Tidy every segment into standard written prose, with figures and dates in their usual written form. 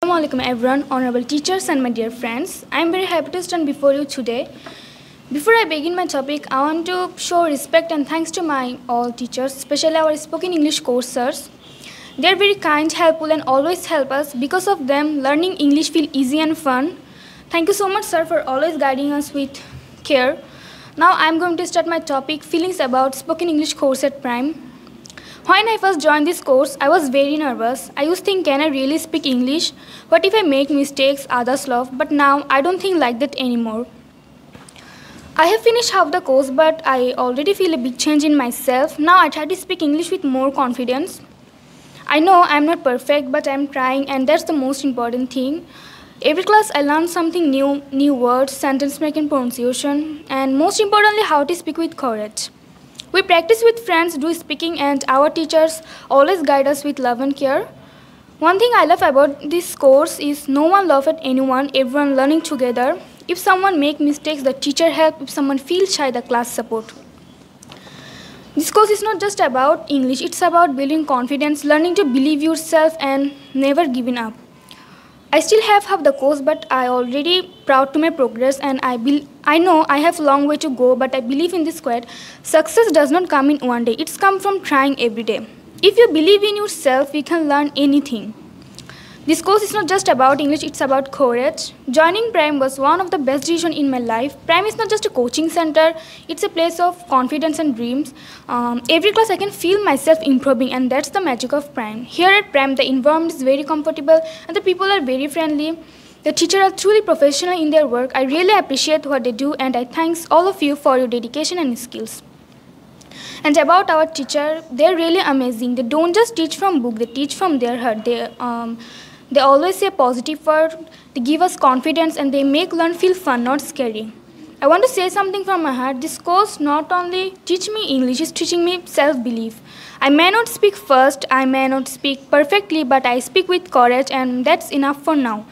Assalamualaikum everyone, honorable teachers and my dear friends. I am very happy to stand before you today. Before I begin my topic, I want to show respect and thanks to my all teachers, especially our spoken English courses. They are very kind, helpful and always help us. Because of them, learning English feels easy and fun. Thank you so much sir for always guiding us with care. Now I am going to start my topic, feelings about spoken English course at Prime. When I first joined this course, I was very nervous. I used to think, can I really speak English? What if I make mistakes, others laugh? But now, I don't think like that anymore. I have finished half the course, but I already feel a big change in myself. Now I try to speak English with more confidence. I know I'm not perfect, but I'm trying, and that's the most important thing. Every class I learn something new words, sentence making, pronunciation, and most importantly, how to speak with courage. We practice with friends, do speaking, and our teachers always guide us with love and care. One thing I love about this course is no one laughs at anyone, everyone learning together. If someone makes mistakes, the teacher helps. If someone feels shy, the class support. This course is not just about English, it's about building confidence, learning to believe yourself and never giving up. I still have half the course, but I already proud to my progress, and I know I have a long way to go, but I believe in this quote: success does not come in one day, it's come from trying every day. If you believe in yourself, you can learn anything. This course is not just about English, it's about courage. Joining Prime was one of the best decisions in my life. Prime is not just a coaching center, it's a place of confidence and dreams. Every class I can feel myself improving, and that's the magic of Prime. Here at Prime, the environment is very comfortable and the people are very friendly. The teachers are truly professional in their work. I really appreciate what they do, and I thank all of you for your dedication and skills. And about our teacher, they're really amazing. They don't just teach from book, they teach from their heart. They always say positive word, they give us confidence, and they make learn feel fun, not scary. I want to say something from my heart. This course not only teach me English, it's teaching me self-belief. I may not speak first, I may not speak perfectly, but I speak with courage, and that's enough for now.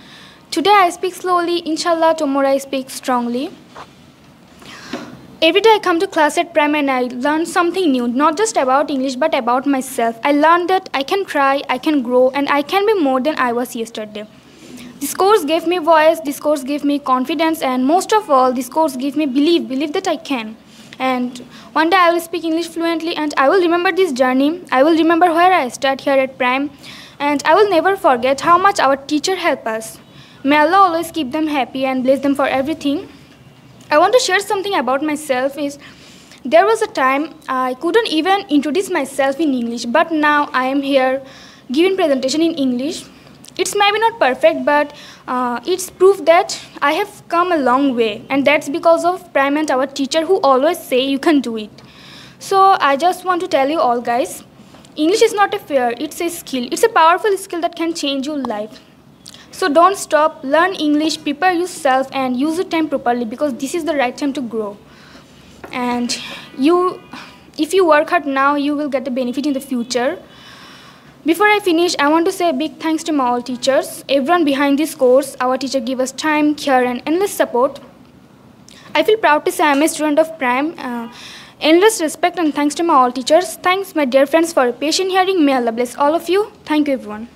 Today I speak slowly, inshallah tomorrow I speak strongly. Every day I come to class at Prime and I learn something new, not just about English but about myself. I learned that I can try, I can grow, and I can be more than I was yesterday. This course gave me voice, this course gave me confidence, and most of all, this course gave me belief that I can. And one day I will speak English fluently, and I will remember this journey. I will remember where I started here at Prime, and I will never forget how much our teacher helped us. May Allah always keep them happy and bless them for everything. I want to share something about myself. There was a time I couldn't even introduce myself in English, but now I am here giving presentation in English. It's maybe not perfect, but it's proof that I have come a long way, and that's because of Prime and our teacher who always say you can do it. So I just want to tell you all guys, English is not a fear, it's a skill. It's a powerful skill that can change your life. So don't stop, learn English, prepare yourself and use your time properly, because this is the right time to grow. And if you work hard now, you will get the benefit in the future. Before I finish, I want to say a big thanks to my all teachers, everyone behind this course. Our teacher gave us time, care and endless support. I feel proud to say I am a student of Prime. Endless respect and thanks to my all teachers. Thanks my dear friends for your patient hearing. May Allah bless all of you. Thank you everyone.